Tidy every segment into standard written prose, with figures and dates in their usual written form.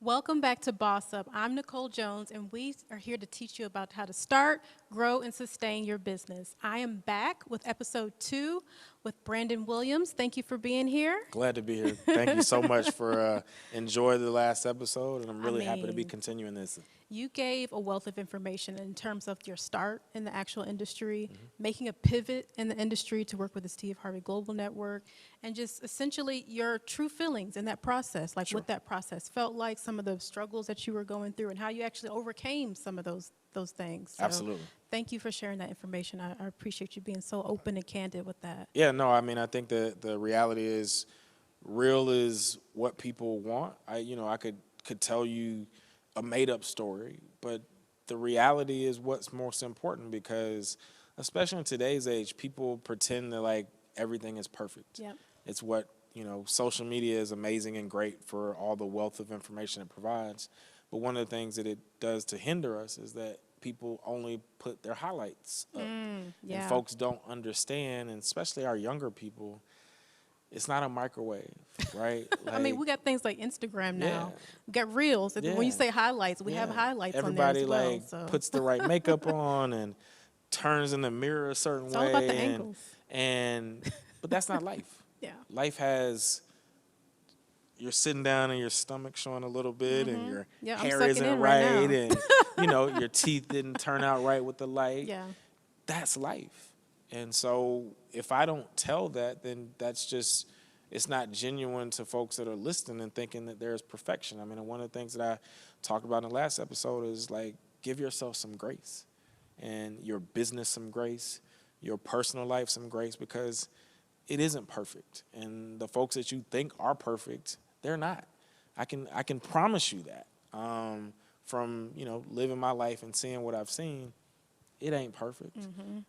Welcome back to Boss Up. I'm Nicole Jones, and we are here to teach you about how to start, grow, and sustain your business. I am back with episode 2 with Brandon Williams. Thank you for being here. Glad to be here. Thank you so much for enjoying the last episode, and I'm I really happy to be mean, continuing this. You gave a wealth of information in terms of your start in the actual industry, making a pivot in the industry to work with the Steve Harvey Global Network, and just essentially your true feelings in that process, like what that process felt like, some of the struggles that you were going through, and how you actually overcame some of those things. So Absolutely. thank you for sharing that information. I appreciate you being so open and candid with that. Yeah, no, I mean, I think that the reality is real is what people want. I could tell you a made-up story, but the reality is what's most important because, especially in today's age, people pretend that, like, everything is perfect. Yep. It's what, social media is amazing and great for all the wealth of information it provides. But one of the things that it does to hinder us is that people only put their highlights up. And folks don't understand, and especially our younger people, it's not a microwave, right? I mean, we got things like Instagram now. Yeah. We got Reels. Yeah. When you say highlights, we have highlights Everybody on there as well. like So. puts the right makeup on and turns in the mirror a certain It's way. all about the angles. But that's not life. Yeah. Life has, you're sitting down and your stomach showing a little bit and your hair sucking isn't in right right now. and your teeth didn't turn out right with the light. Yeah. That's life. And so if I don't tell that, then it's not genuine to folks that are listening and thinking that there's perfection. I mean, one of the things that I talked about in the last episode is, like, give yourself some grace and your business some grace, your personal life some grace, because it isn't perfect. And the folks that you think are perfect, they're not. I can promise you that from, living my life and seeing what I've seen. It ain't perfect.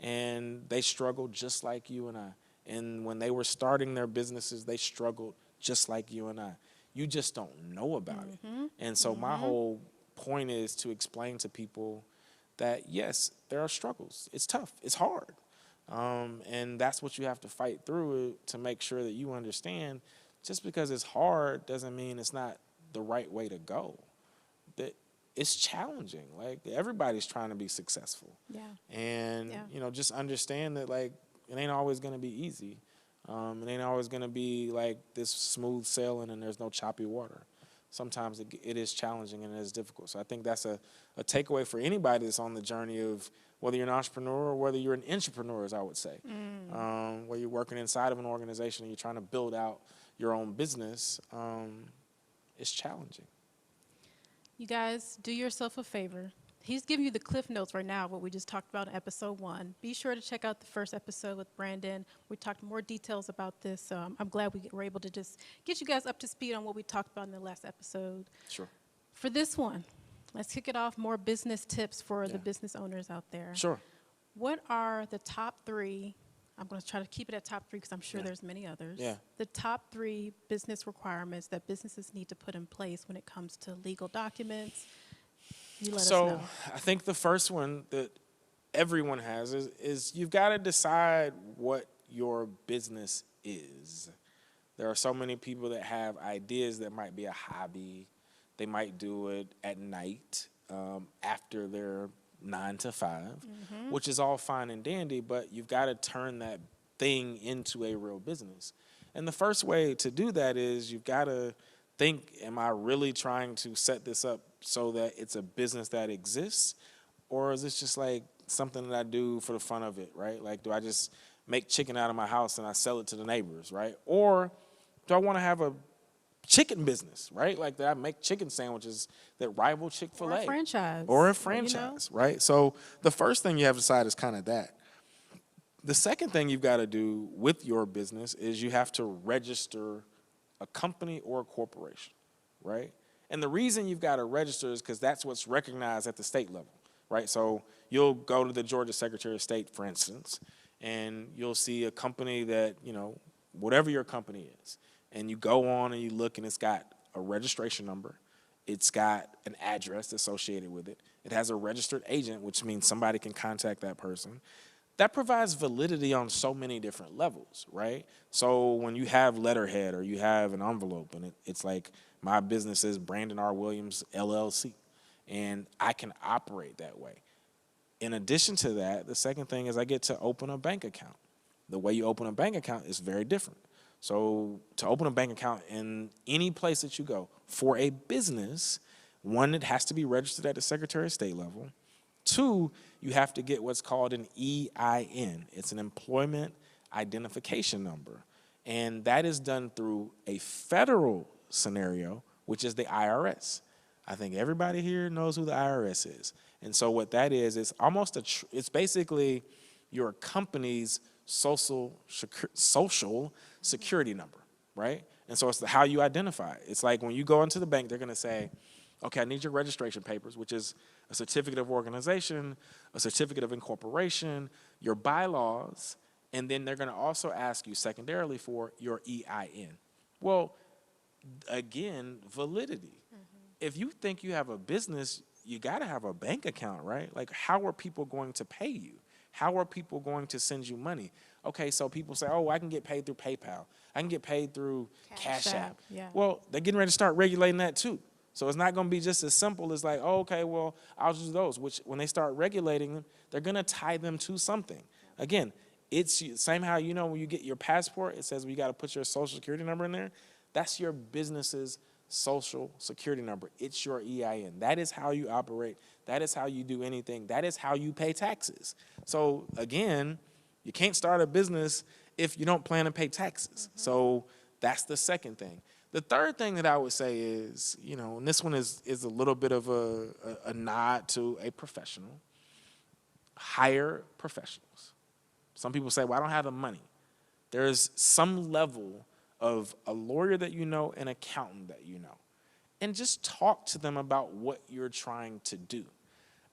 And they struggle just like you and I. And when they were starting their businesses, they struggled just like you and I. You just don't know about it. And so my whole point is to explain to people that, yes, there are struggles. It's tough. It's hard. And that's what you have to fight through to make sure that you understand. Just because it's hard doesn't mean it's not the right way to go. That it's challenging. Like, everybody's trying to be successful. Yeah. And, just understand that, like, it ain't always going to be easy. It ain't always going to be like this smooth sailing and there's no choppy water. Sometimes it is challenging and it is difficult. So I think that's a takeaway for anybody that's on the journey of whether you're an entrepreneur or whether you're an intrapreneur, as I would say. Where you're working inside of an organization and you're trying to build out your own business, it's challenging. You guys, do yourself a favor. He's giving you the cliff notes right now, what we just talked about in episode 1. Be sure to check out the first episode with Brandon. We talked more details about this, so I'm glad we were able to just get you guys up to speed on what we talked about in the last episode. Sure. For this one, let's kick it off, more business tips for the business owners out there. Sure. What are the top 3? I'm going to try to keep it at top 3 because I'm sure there's many others. Yeah. The top 3 business requirements that businesses need to put in place when it comes to legal documents. You let us know. I think the first one that everyone has is you've got to decide what your business is. There are so many people that have ideas that might be a hobby. They might do it at night after their 9 to 5, which is all fine and dandy, but you've got to turn that thing into a real business. And the first way to do that is you've got to think, am I really trying to set this up so that it's a business that exists? Or is this just like something that I do for the fun of it, right? Like, do I just make chicken out of my house and I sell it to the neighbors, right? Or do I want to have a chicken business, right? Like, that I make chicken sandwiches that rival Chick-fil-A. Or a franchise. Or a franchise, right? So the first thing you have to decide is kind of that. The second thing you've got to do with your business is you have to register a company or a corporation, right? And the reason you've got to register is because that's what's recognized at the state level, right? So you'll go to the Georgia Secretary of State, for instance, and you'll see a company that, whatever your company is, and you go on and you look and it's got a registration number, it's got an address associated with it, it has a registered agent, which means somebody can contact that person. that provides validity on so many different levels, right? So when you have letterhead or you have an envelope and it's like, my business is Brandon R. Williams, LLC, and I can operate that way. In addition to that, the second thing is I get to open a bank account. The way you open a bank account is very different. So to open a bank account in any place that you go for a business, one, it has to be registered at the Secretary of State level. Two, you have to get what's called an EIN. It's an employment identification number. And that is done through a federal scenario, which is the IRS. I think everybody here knows who the IRS is. And so what that is, it's almost it's basically your company's social security number, right? And so it's how you identify it. It's like when you go into the bank, they're going to say, okay, I need your registration papers, which is a certificate of organization, a certificate of incorporation, your bylaws, and then they're going to also ask you secondarily for your EIN. Well, again, validity. If you think you have a business, you got to have a bank account, right? Like, how are people going to pay you? How are people going to send you money? Okay, so people say, oh, I can get paid through PayPal. I can get paid through Cash App. Yeah. Well, they're getting ready to start regulating that too. So it's not going to be just as simple as like, oh, okay, well, I'll just do those, which when they start regulating them, they're going to tie them to something. Again, it's same how, you know, when you get your passport, it says you got to put your social security number in there. That's your business's social security number. It's your EIN. That is how you operate. That is how you do anything. That is how you pay taxes. So again, you can't start a business if you don't plan to pay taxes. So that's the second thing. The third thing that I would say is, you know, and this one is a little bit of a nod to a professional. Hire professionals. Some people say, well, I don't have the money. There's some level of a lawyer that you know, an accountant that you know, and just talk to them about what you're trying to do.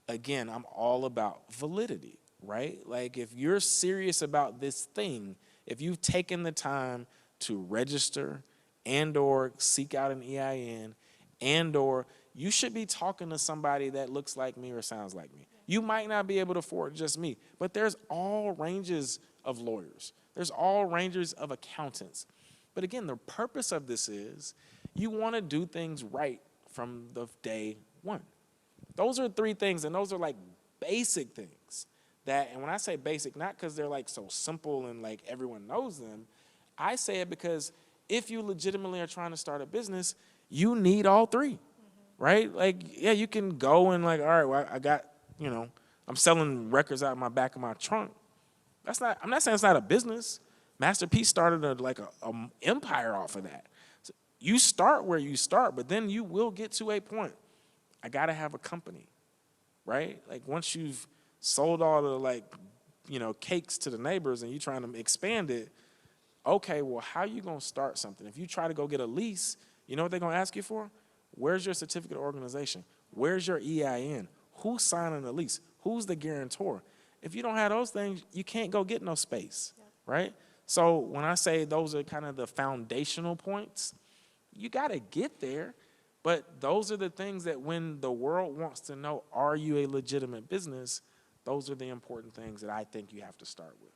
Again, I'm all about validity, right? Like, if you're serious about this thing, if you've taken the time to register and or seek out an EIN and or you should be talking to somebody that looks like me or sounds like me. You might not be able to afford just me, but there's all ranges of lawyers. There's all ranges of accountants. But again, the purpose of this is you want to do things right from the day one. Those are three things, and those are like basic things that, and when I say basic, not because they're like so simple and like everyone knows them, I say it because if you legitimately are trying to start a business, you need all three, right? Like, yeah, you can go and like, all right, well, I got, you know, I'm selling records out of my back of my trunk. I'm not saying it's not a business. Master P started a empire off of that. So you start where you start, but then you will get to a point. I got to have a company, right? Like, once you've sold all the, like, you know, cakes to the neighbors and you're trying to expand it, okay, well, how are you going to start something? If you try to go get a lease, you know what they're going to ask you for? Where's your certificate of organization? Where's your EIN? Who's signing the lease? Who's the guarantor? If you don't have those things, you can't go get no space, right? So when I say those are kind of the foundational points, you got to get there. But those are the things that when the world wants to know, are you a legitimate business, those are the important things that I think you have to start with.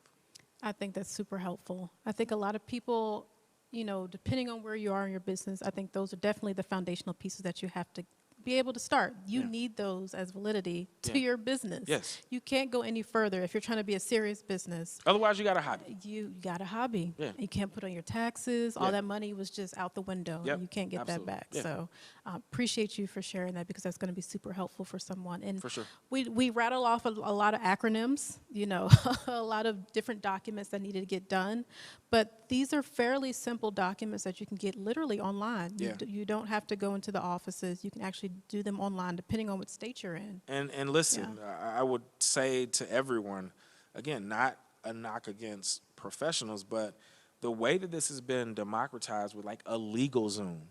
I think that's super helpful. I think a lot of people, you know, depending on where you are in your business, I think those are definitely the foundational pieces that you have to be able to start. You need those as validity to your business. Yes. You can't go any further if you're trying to be a serious business. Otherwise, you got a hobby. You got a hobby. Yeah. You can't put on your taxes. All that money was just out the window. Yep. You can't get Absolutely. that back. Yeah. So appreciate you for sharing that, because that's going to be super helpful for someone. And For sure. we rattle off a lot of acronyms, you know, a lot of different documents that needed to get done. But these are fairly simple documents that you can get literally online. Yeah. You don't have to go into the offices. You can actually do them online depending on what state you're in. And listen, I would say to everyone, again, not a knock against professionals, but the way that this has been democratized with like a LegalZoom,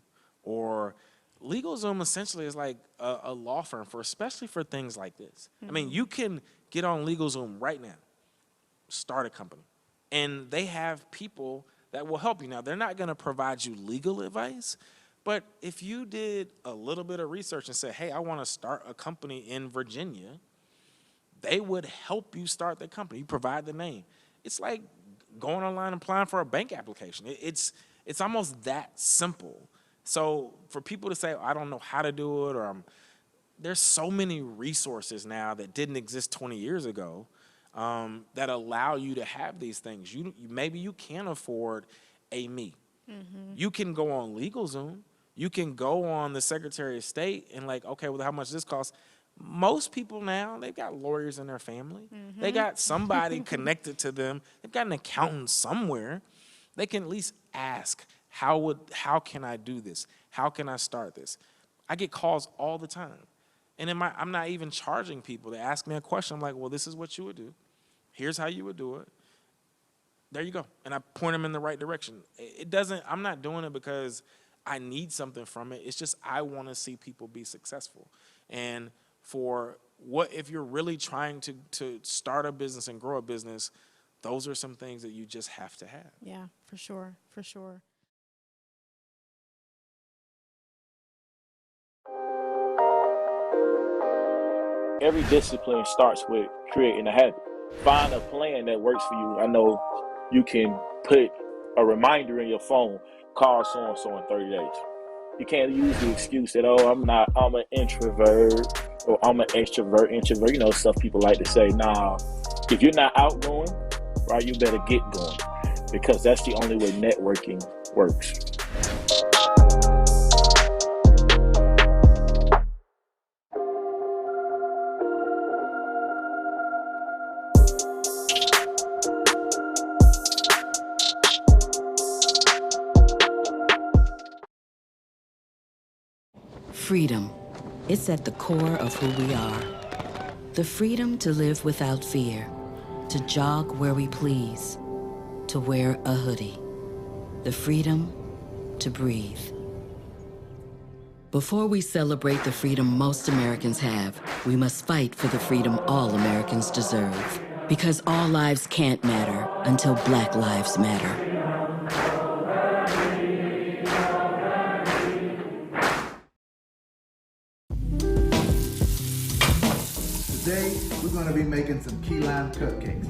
or LegalZoom essentially is like a law firm for, especially for things like this. I mean, you can get on LegalZoom right now, start a company, and they have people that will help you. Now, they're not going to provide you legal advice, but if you did a little bit of research and said, hey, I want to start a company in Virginia, they would help you start the company. You provide the name. It's like going online and applying for a bank application. It's almost that simple. So for people to say, I don't know how to do it, or there's so many resources now that didn't exist 20 years ago that allow you to have these things. Maybe you can't afford a me. You can go on LegalZoom. You can go on the Secretary of State and like, okay, well, how much this costs? Most people now, they've got lawyers in their family. They got somebody connected to them. They've got an accountant somewhere. They can at least ask, how can I do this? How can I start this? I get calls all the time. And I'm not even charging people to ask me a question. I'm like, well, this is what you would do. Here's how you would do it. There you go. And I point them in the right direction. I'm not doing it because I need something from it. It's just I want to see people be successful. And if you're really trying to start a business and grow a business, those are some things that you just have to have. Yeah, for sure, for sure. Every discipline starts with creating a habit. Find a plan that works for you. I know you can put a reminder in your phone, call so-and-so in 30 days. You can't use the excuse that, I'm an introvert or I'm an extrovert, stuff people like to say. Nah, if you're not outgoing, right, you better get going, because that's the only way networking works. Freedom. It's at the core of who we are. The freedom to live without fear, to jog where we please, to wear a hoodie. The freedom to breathe. Before we celebrate the freedom most Americans have, we must fight for the freedom all Americans deserve. Because all lives can't matter until Black lives matter. Today, we're going to be making some key lime cupcakes.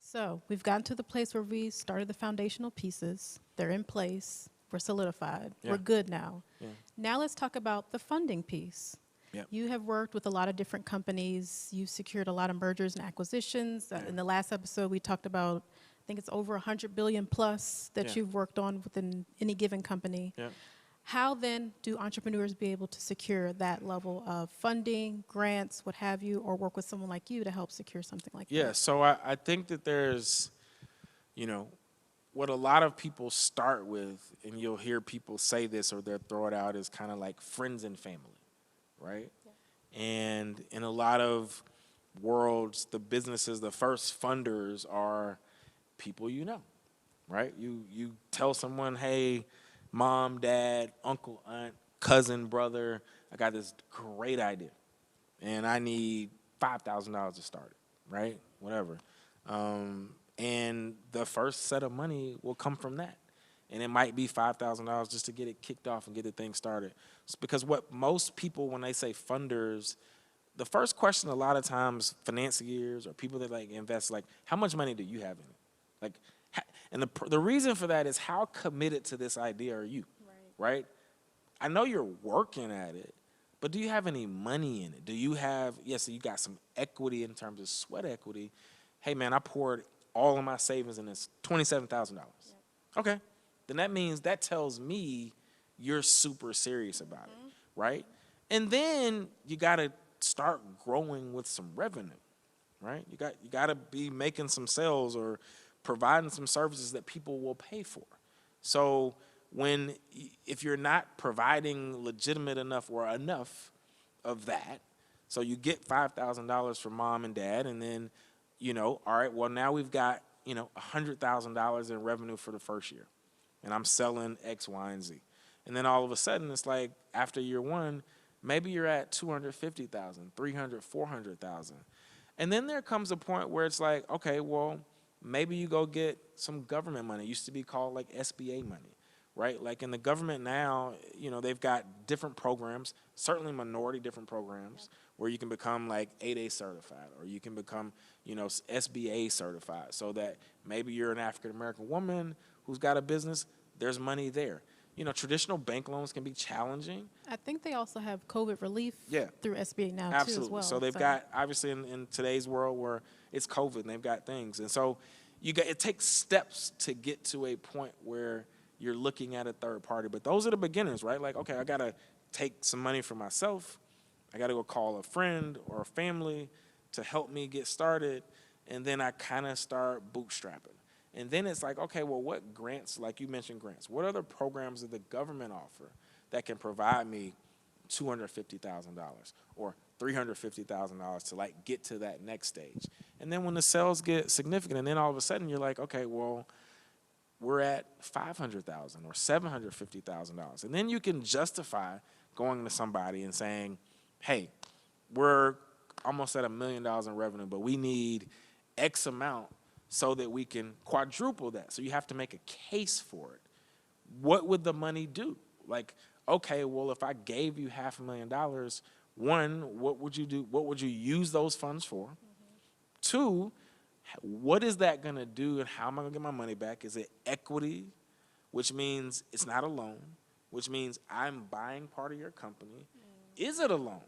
So we've gotten to the place where we started the foundational pieces. They're in place. We're solidified. Yeah. We're good now. Yeah. Now let's talk about the funding piece. Yep. You have worked with a lot of different companies. You've secured a lot of mergers and acquisitions. In the last episode, we talked about, I think it's over 100 billion plus that you've worked on within any given company. Yep. How then do entrepreneurs be able to secure that level of funding, grants, what have you, or work with someone like you to help secure something like that? Yeah, so I think that there's, what a lot of people start with, and you'll hear people say this or they'll throw it out, is kind of like friends and family, right? Yeah. And in a lot of worlds, the businesses, the first funders are people you know, right? You tell someone, hey, mom, dad, uncle, aunt, cousin, brother, I got this great idea, and I need $5,000 to start it, right? Whatever. And the first set of money will come from that. And it might be $5,000 just to get it kicked off and get the thing started. It's because what most people, when they say funders, the first question a lot of times, financiers or people that like invest, like, how much money do you have in it? Like, and the reason for that is, how committed to this idea are you, right? I know you're working at it, but do you have any money in it? Do you have, yes, you got some equity in terms of sweat equity. Hey, man, I poured all of my savings in this, $27,000. Yep. Okay, then that tells me you're super serious about it, right? And then you got to start growing with some revenue, right? You got to be making some sales or providing some services that people will pay for. So if you're not providing legitimate enough or enough of that, so you get $5,000 from mom and dad, and then, all right, well, now we've got, $100,000 in revenue for the first year, and I'm selling X, Y, and Z. And then all of a sudden, it's like after year one, maybe you're at 250,000, 300, 400,000. And then there comes a point where it's like, okay, well, maybe you go get some government money. It used to be called like SBA money, right? Like in the government now, they've got different programs, certainly minority different programs, where you can become like 8A certified, or you can become, SBA certified, so that maybe you're an African-American woman who's got a business, there's money there. Traditional bank loans can be challenging. I think they also have COVID relief through SBA now Absolutely. too as well. So they've got, obviously in today's world where it's COVID and they've got things. And so it takes steps to get to a point where you're looking at a third party. But those are the beginners, right? Like, okay, I got to take some money for myself. I got to go call a friend or a family to help me get started. And then I kind of start bootstrapping. And then it's like, okay, well, what grants, like you mentioned grants, what other programs does the government offer that can provide me $250,000 or $350,000 to like get to that next stage? And then when the sales get significant, and then all of a sudden you're like, okay, well, we're at $500,000 or $750,000. And then you can justify going to somebody and saying, hey, we're almost at $1 million in revenue, but we need X amount so that we can quadruple that. So you have to make a case for it. What would the money do? Like, okay, well, if I gave you $500,000, one, what would you do? What would you use those funds for? Mm-hmm. Two, what is that going to do, and how am I going to get my money back? Is it equity, which means it's not a loan, which means I'm buying part of your company? Is it a loan,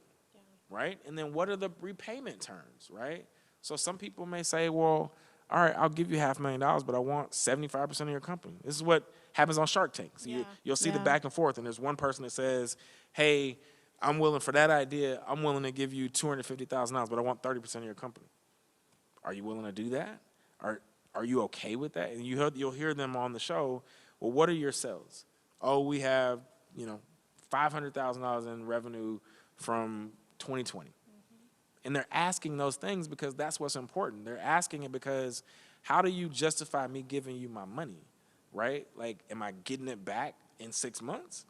right? And then what are the repayment terms, right? So some people may say, well, all right, I'll give you $500,000, but I want 75% of your company. This is what happens on Shark Tank. So you'll see the back and forth, and there's one person that says, hey, I'm willing for that idea, I'm willing to give you $250,000, but I want 30% of your company. Are you willing to do that? Are you okay with that? And you'll hear them on the show, well, what are your sales? Oh, we have, $500,000 in revenue from 2020. And they're asking those things because that's what's important. They're asking it because how do you justify me giving you my money, right? Like, am I getting it back in 6 months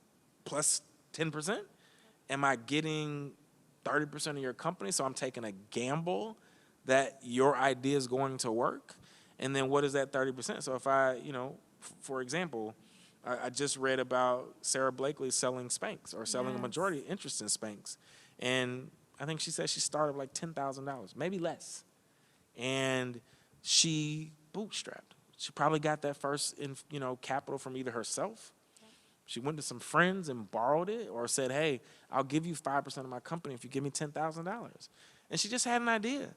plus 10%? Am I getting 30% of your company, so I'm taking a gamble that your idea is going to work? And then what is that 30%? So if I, for example, I just read about Sarah Blakely selling Spanx or selling a majority interest in Spanx. And I think she said she started like $10,000, maybe less. And she bootstrapped. She probably got that first, capital from either herself. She went to some friends and borrowed it, or said, hey, I'll give you 5% of my company if you give me $10,000. And she just had an idea.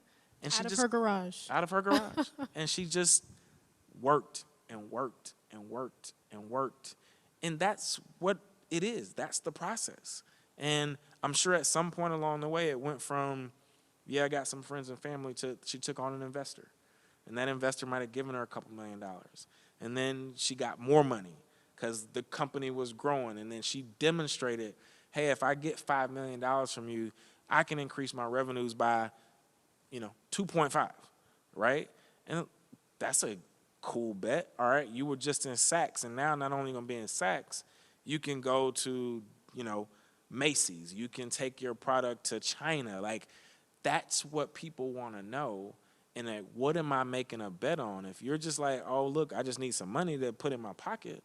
And out of her garage. Out of her garage. And she just worked and worked and worked and worked. And that's what it is. That's the process. And I'm sure at some point along the way, it went from, I got some friends and family, to she took on an investor. And that investor might have given her a couple $1 million. And then she got more money because the company was growing. And then she demonstrated, hey, if I get $5 million from you, I can increase my revenues by, 2.5, right? And that's a cool bet, all right? You were just in Saks, and now not only going to be in Saks, you can go to, Macy's. You can take your product to China. Like, that's what people want to know. And like, what am I making a bet on? If you're just like, oh, look, I just need some money to put in my pocket,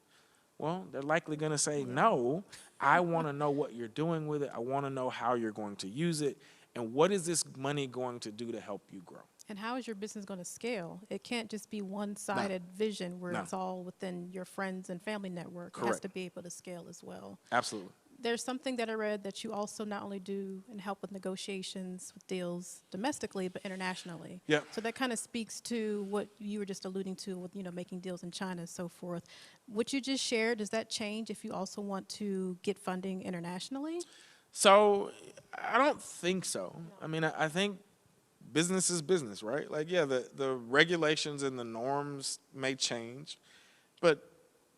well, they're likely going to say, no, I want to know what you're doing with it. I want to know how you're going to use it. And what is this money going to do to help you grow? And how is your business going to scale? It can't just be one-sided vision where it's all within your friends and family network. Correct. It has to be able to scale as well. Absolutely. There's something that I read that you also not only do and help with negotiations with deals domestically, but internationally. Yeah. So that kind of speaks to what you were just alluding to with, making deals in China and so forth. What you just shared, does that change if you also want to get funding internationally? So I don't think so. I mean, I think business is business, right? Like, the regulations and the norms may change, but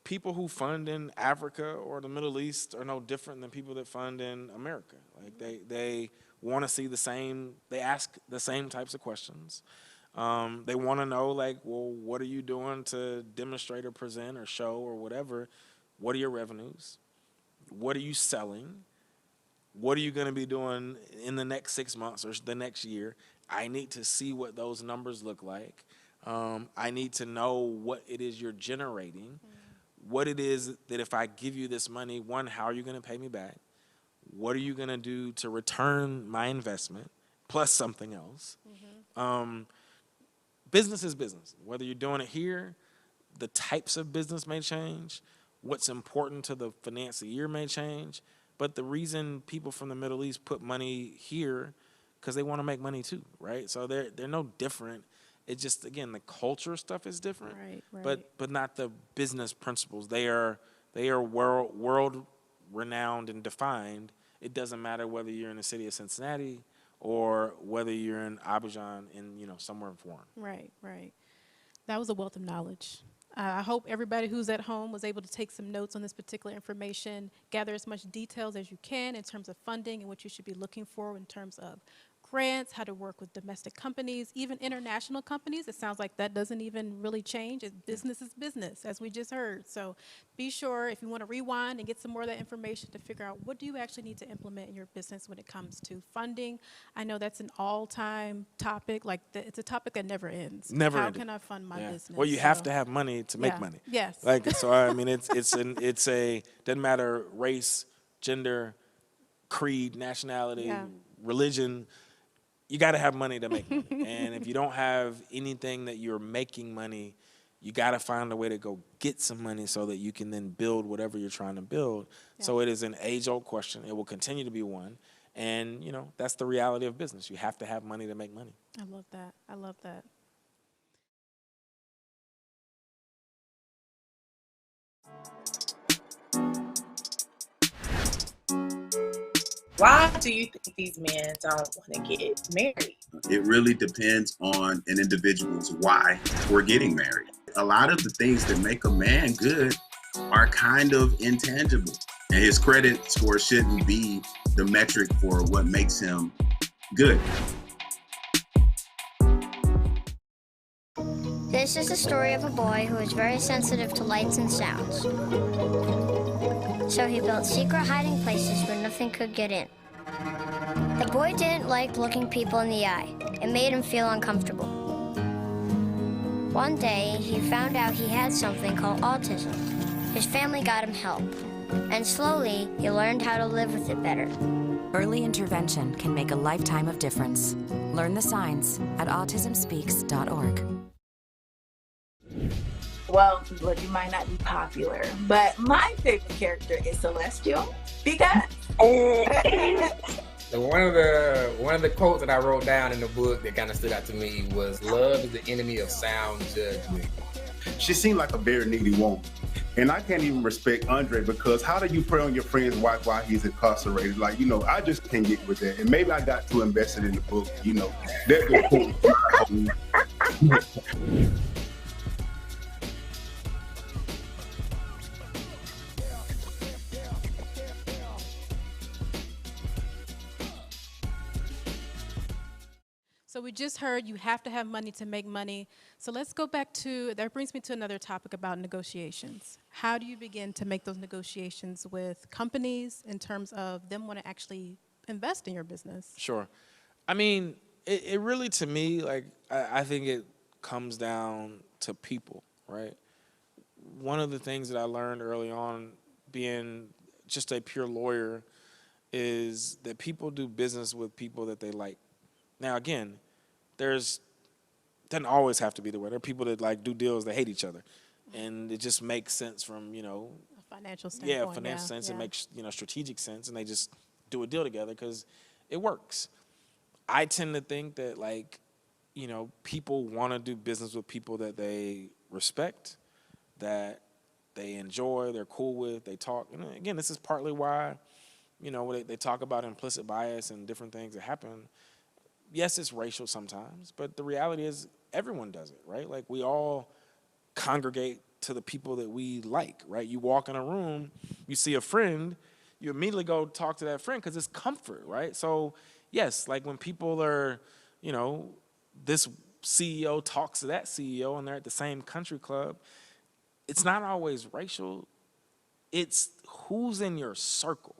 people who fund in Africa or the Middle East are no different than people that fund in America. Like they want to see the same, they ask the same types of questions. They want to know, like, well, what are you doing to demonstrate or present or show or whatever? What are your revenues? What are you selling? What are you going to be doing in the next 6 months or the next year? I need to see what those numbers look like. I need to know what it is you're generating, what it is that if I give you this money, one, how are you going to pay me back? What are you going to do to return my investment, plus something else? Business is business. Whether you're doing it here, the types of business may change. What's important to the financier may change. But the reason people from the Middle East put money here, because they want to make money too, right? So they're no different. It's just, again, the culture stuff is different, Right. but not the business principles. They are world renowned and defined. It doesn't matter whether you're in the city of Cincinnati or whether you're in Abidjan in, somewhere foreign. Right. That was a wealth of knowledge. I hope everybody who's at home was able to take some notes on this particular information, gather as much details as you can in terms of funding and what you should be looking for in terms of grants, how to work with domestic companies, even international companies. It sounds like that doesn't even really change. Business is business, as we just heard. So be sure, if you want to rewind and get some more of that information, to figure out what do you actually need to implement in your business when it comes to funding. I know that's an all-time topic. It's a topic that never ends. Never How ending. can I fund my business? Well, you have to have money to make money. Yes. So I mean, doesn't matter race, gender, creed, nationality, religion. You got to have money to make money. And if you don't have anything that you're making money, you got to find a way to go get some money so that you can then build whatever you're trying to build. Yeah. So it is an age-old question. It will continue to be one. And, that's the reality of business. You have to have money to make money. I love that. Why do you think these men don't want to get married? It really depends on an individual's why we're getting married. A lot of the things that make a man good are kind of intangible. And his credit score shouldn't be the metric for what makes him good. This is the story of a boy who is very sensitive to lights and sounds. So he built secret hiding places where nothing could get in. The boy didn't like looking people in the eye. It made him feel uncomfortable. One day, he found out he had something called autism. His family got him help. And slowly, he learned how to live with it better. Early intervention can make a lifetime of difference. Learn the signs at autismspeaks.org. Well, look, you might not be popular, but my favorite character is Celestial because one of the quotes that I wrote down in the book that kind of stood out to me was, "Love is the enemy of sound judgment." She seemed like a very needy woman. And I can't even respect Andre because how do you prey on your friend's wife while he's incarcerated? Like, I just can't get with that. And maybe I got too invested in the book, So we just heard you have to have money to make money. So let's go back that brings me to another topic about negotiations. How do you begin to make those negotiations with companies in terms of them want to actually invest in your business? Sure. I mean, it really, to me, I think it comes down to people, right? One of the things that I learned early on being just a pure lawyer is that people do business with people that they like. Now, again, doesn't always have to be the way. There are people that do deals that hate each other, and it just makes sense from a financial standpoint. Yeah, financial sense. It makes strategic sense, and they just do a deal together because it works. I tend to think that people want to do business with people that they respect, that they enjoy, they're cool with, they talk. And again, this is partly why they talk about implicit bias and different things that happen. Yes, it's racial sometimes, but the reality is everyone does it, right? We all congregate to the people that we like, right? You walk in a room, you see a friend, you immediately go talk to that friend because it's comfort, right? So, yes, like when people are, you know, this CEO talks to that CEO and they're at the same country club, it's not always racial. It's who's in your circle,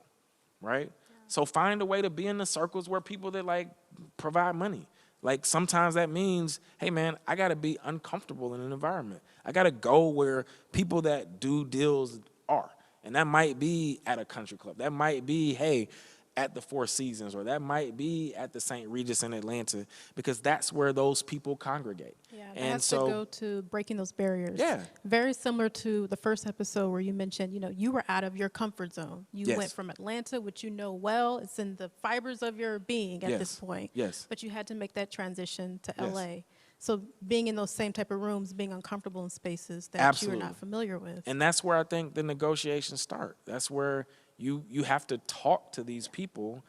right? Yeah. So find a way to be in the circles where people that like provide money. Like sometimes that means, hey man, I gotta be uncomfortable in an environment. I gotta go where people that do deals are. And that might be at a country club. That might be, hey, at the Four Seasons, or that might be at the St. Regis in Atlanta, because that's where those people congregate. Yeah, that and has so, to go to breaking those barriers. Yeah. Very similar to the first episode where you mentioned, you know, you were out of your comfort zone. You Yes. went from Atlanta, which you know well. It's in the fibers of your being at Yes. this point. Yes. But you had to make that transition to Yes. LA. So being in those same type of rooms, being uncomfortable in spaces that Absolutely. you're not familiar with. And that's where I think the negotiations start. That's where you have to talk to these people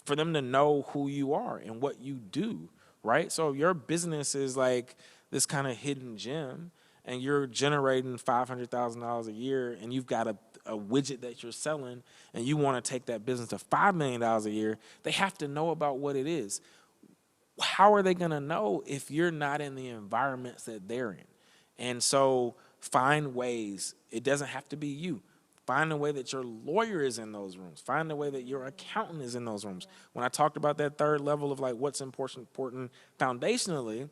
for them to know who you are and what you do, right? So your business is like this kind of hidden gem, and you're generating $500,000 a year, and you've got a widget that you're selling, and you want to take that business to $5 million a year. They have to know about what it is. How are they going to know if you're not in the environments that they're in? And so find ways. It doesn't have to be you. Find a way that your lawyer is in those rooms. Find a way that your accountant is in those rooms. When I talked about that third level of like what's important foundationally,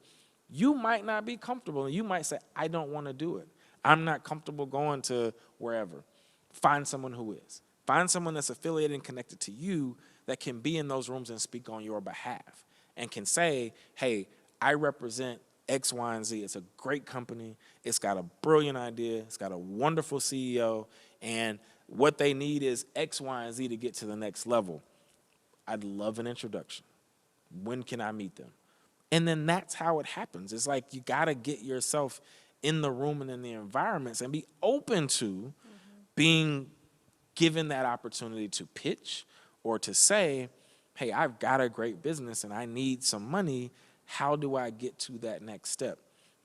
you might not be comfortable, and you might say, I don't want to do it. I'm not comfortable going to wherever. Find someone who is. Find someone that's affiliated and connected to you that can be in those rooms and speak on your behalf and can say, hey, I represent X, Y, and Z. It's a great company. It's got a brilliant idea. It's got a wonderful CEO. And what they need is X, Y, and Z to get to the next level. I'd love an introduction. When can I meet them? And then that's how it happens. It's like you got to get yourself in the room and in the environments and be open to being given that opportunity to pitch or to say, hey, I've got a great business and I need some money. How do I get to that next step?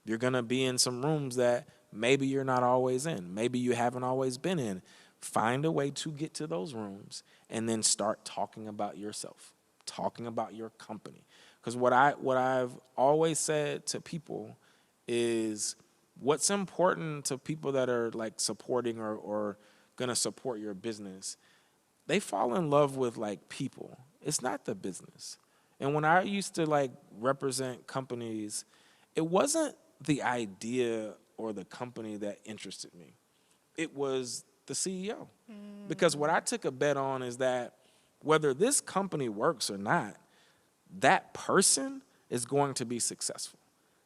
You're going to be in some rooms that maybe you're not always in. Maybe you haven't always been in. Find a way to get to those rooms and then start talking about yourself, talking about your company. Because what I've always said to people is what's important to people that are like supporting or going to support your business, they fall in love with like people. It's not the business. And when I used to like represent companies, it wasn't the idea or the company that interested me. It was the CEO. Because what I took a bet on is that whether this company works or not, that person is going to be successful.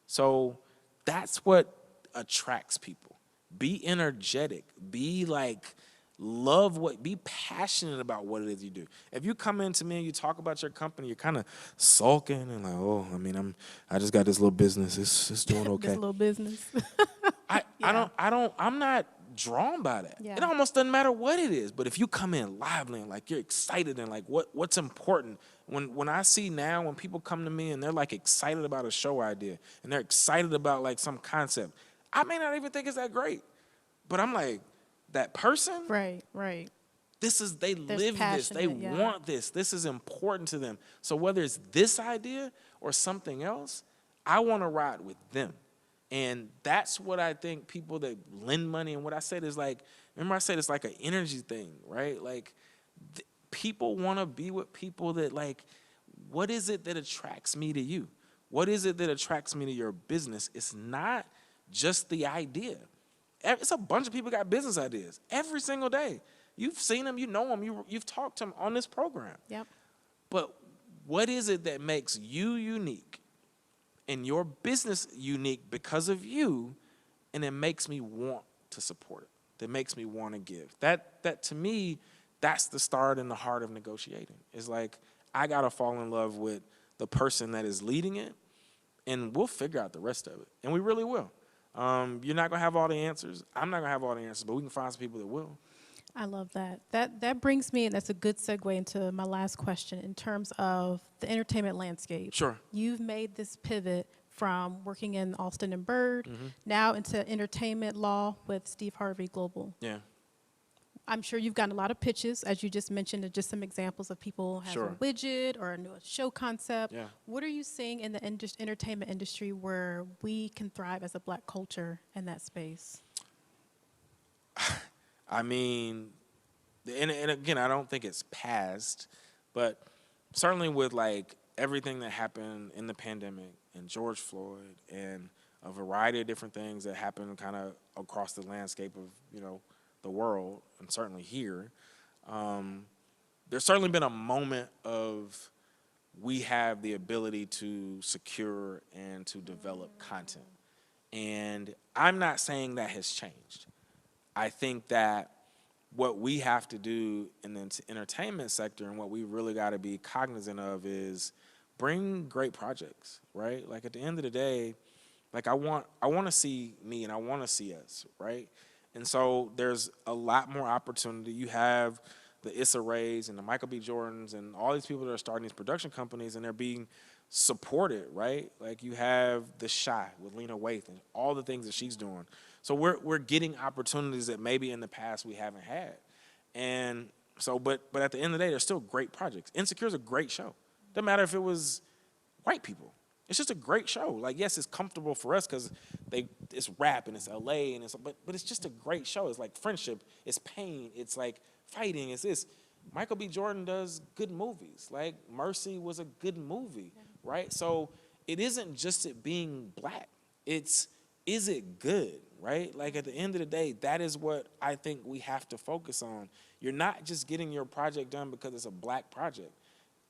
So that's what attracts people. Be energetic. Be like, be passionate about what it is you do. If you come into me and you talk about your company, you're kind of sulking and like, oh, I mean, I just got this little business. It's doing okay. This little business. I'm not drawn by that. Yeah. It almost doesn't matter what it is. But if you come in lively and like you're excited and like what's important, when I see now when people come to me and they're like excited about a show idea and they're excited about like some concept, I may not even think it's that great. But I'm like, that person, Right. they live this, they want this, this is important to them. So whether it's this idea or something else, I want to ride with them. And that's what I think people that lend money, and what I said is like, remember I said it's like an energy thing, right? Like people want to be with people that like, what is it that attracts me to you? What is it that attracts me to your business? It's not just the idea. It's a bunch of people got business ideas every single day. You've seen them, you know them, you've talked to them on this program. Yep. But what is it that makes you unique and your business unique because of you, and it makes me want to support it, that makes me want to give? That to me, that's the start and the heart of negotiating. It's like, I got to fall in love with the person that is leading it, and we'll figure out the rest of it. And we really will. You're not going to have all the answers. I'm not going to have all the answers, but we can find some people that will. I love that. That brings me, and that's a good segue into my last question in terms of the entertainment landscape. Sure. You've made this pivot from working in Alston and Bird, now into entertainment law with Steve Harvey Global. Yeah. I'm sure you've gotten a lot of pitches, as you just mentioned, of just some examples of people have a widget or a new show concept. Yeah. What are you seeing in the entertainment industry where we can thrive as a Black culture in that space? I mean, and again, I don't think it's past, but certainly with like everything that happened in the pandemic and George Floyd and a variety of different things that happened kind of across the landscape of, you know, the world and certainly here, there's certainly been a moment of we have the ability to secure and to develop content. And I'm not saying that has changed. I think that what we have to do in the entertainment sector and what we really got to be cognizant of is bring great projects, right? Like at the end of the day, like I want to see me and I want to see us, right? And so there's a lot more opportunity. You have the Issa Raes and the Michael B. Jordans and all these people that are starting these production companies and they're being supported, right? Like you have The Shy with Lena Waithe and all the things that she's doing. So we're getting opportunities that maybe in the past we haven't had. And so, but at the end of the day, there's still great projects. Insecure is a great show. Doesn't matter if it was white people. It's just a great show. Like, yes, it's comfortable for us because it's rap and it's LA and but it's just a great show. It's like friendship, it's pain, it's like fighting, it's this. Michael B. Jordan does good movies. Like Mercy was a good movie, right? So it isn't just it being Black. It's, is it good, right? Like at the end of the day, that is what I think we have to focus on. You're not just getting your project done because it's a Black project.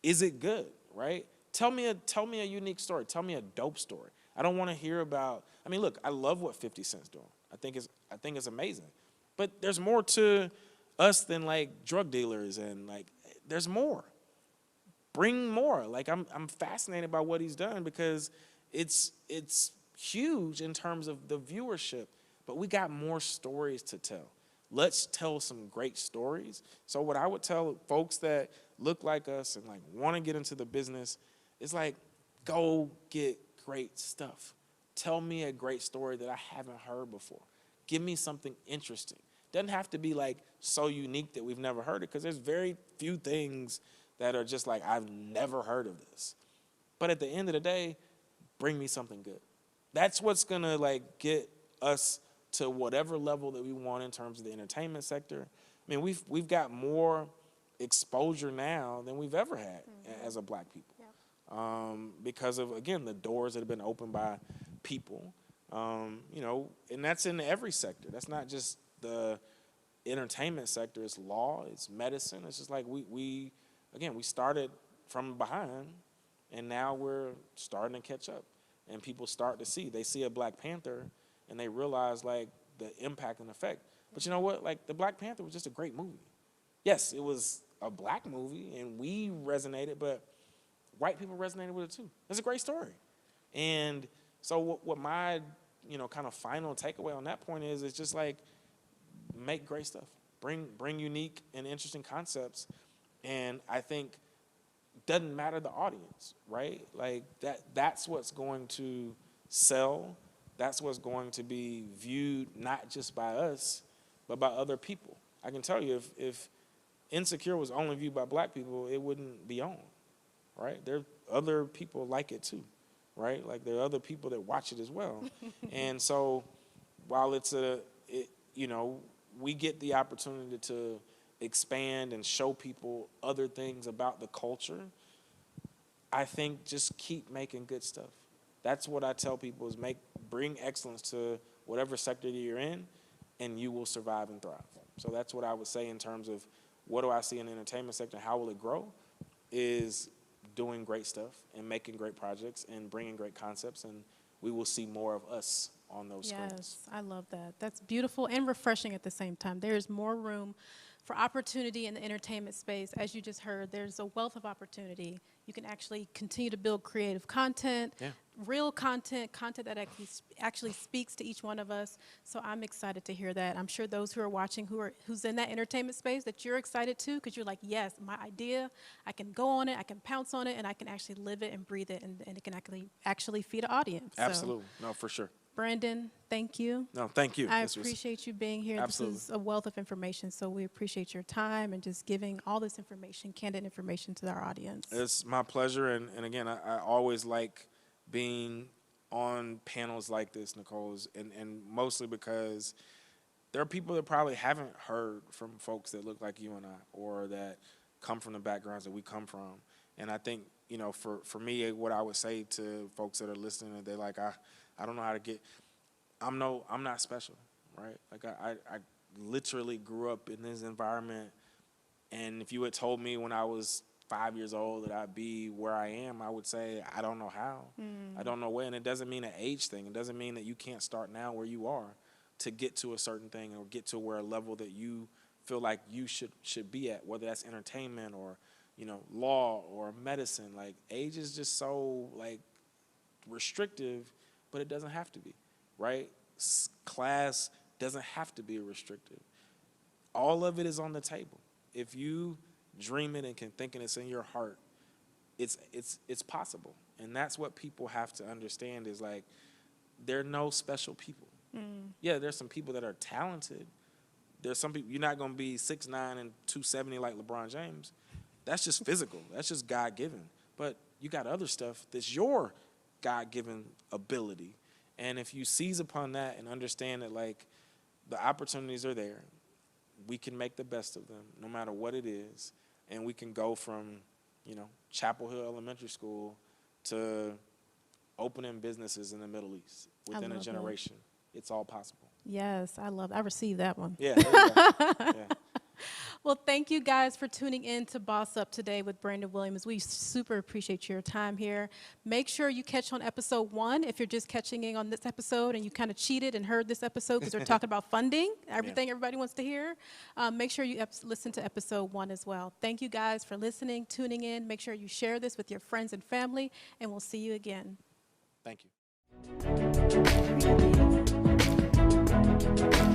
Is it good, right? Tell me a unique story. Tell me a dope story. I don't want to hear about, I mean, look, I love what 50 Cent's doing. I think it's amazing. But there's more to us than like drug dealers and like there's more. Bring more. Like I'm fascinated by what he's done because it's huge in terms of the viewership, but we got more stories to tell. Let's tell some great stories. So what I would tell folks that look like us and like want to get into the business is like, go get great stuff. Tell me a great story that I haven't heard before. Give me something interesting. Doesn't have to be like so unique that we've never heard it because there's very few things that are just like, I've never heard of this. But at the end of the day, bring me something good. That's what's gonna like get us to whatever level that we want in terms of the entertainment sector. I mean, we've got more exposure now than we've ever had as a Black people. Because of, again, the doors that have been opened by people, you know, and that's in every sector. That's not just the entertainment sector. It's law, it's medicine. It's just like we started from behind, and now we're starting to catch up. And people start to see. They see a Black Panther, and they realize, like, the impact and effect. But you know what? Like, the Black Panther was just a great movie. Yes, it was a Black movie, and we resonated, but white people resonated with it too. It's a great story. And so what my, you know, kind of final takeaway on that point is, it's just like, make great stuff. Bring unique and interesting concepts. And I think doesn't matter the audience, right? Like that's what's going to sell. That's what's going to be viewed not just by us, but by other people. I can tell you if Insecure was only viewed by Black people, it wouldn't be on, right? There are other people like it too, right? Like there are other people that watch it as well. And so while you know, we get the opportunity to expand and show people other things about the culture, I think just keep making good stuff. That's what I tell people is bring excellence to whatever sector that you're in, and you will survive and thrive. So that's what I would say in terms of what do I see in the entertainment sector, how will it grow, is doing great stuff and making great projects and bringing great concepts, and we will see more of us on those screens. Yes, I love that. That's beautiful and refreshing at the same time. There's more room for opportunity in the entertainment space. As you just heard, there's a wealth of opportunity. You can actually continue to build creative content, real content that actually speaks to each one of us. So I'm excited to hear that. I'm sure those who are watching, who's in that entertainment space, that you're excited too, because you're like, yes, my idea, I can go on it, I can pounce on it, and I can actually live it and breathe it, and it can actually feed an audience. Absolutely. No, for sure. Brandon, thank you. No, thank you. I appreciate you being here. Absolutely. This is a wealth of information, so we appreciate your time and just giving all this information, candid information to our audience. It's my pleasure, and again, I always like being on panels like this, Nicole, and mostly because there are people that probably haven't heard from folks that look like you and I, or that come from the backgrounds that we come from. And I think, you know, for me, what I would say to folks that are listening, they're like, I don't know how to get, I'm not special, right? Like I literally grew up in this environment, and if you had told me when I was 5 years old that I'd be where I am, I would say, I don't know how. I don't know where. And it doesn't mean an age thing. It doesn't mean that you can't start now where you are to get to a certain thing or get to where a level that you feel like you should be at, whether that's entertainment or, you know, law or medicine. Like, age is just so, like, restrictive, but it doesn't have to be, right? Class doesn't have to be restrictive. All of it is on the table. If you dream it and can think it, it's in your heart, it's possible. And that's what people have to understand is, like, there are no special people. Yeah, there's some people that are talented. There's some people, you're not going to be 6'9" and 270 like LeBron James. That's just physical. That's just God-given. But you got other stuff that's your God-given ability. And if you seize upon that and understand that, like, the opportunities are there, we can make the best of them no matter what it is. And we can go from, you know, Chapel Hill Elementary School to opening businesses in the Middle East within a generation. It's all possible. Yes, I received that one. Yeah, there you go. Yeah. Well, thank you guys for tuning in to Boss Up today with Brandon Williams. We super appreciate your time here. Make sure you catch on episode 1 if you're just catching in on this episode and you kind of cheated and heard this episode because we're talking about funding, everything everybody wants to hear. Make sure you listen to episode 1 as well. Thank you guys for listening, tuning in. Make sure you share this with your friends and family, and we'll see you again. Thank you.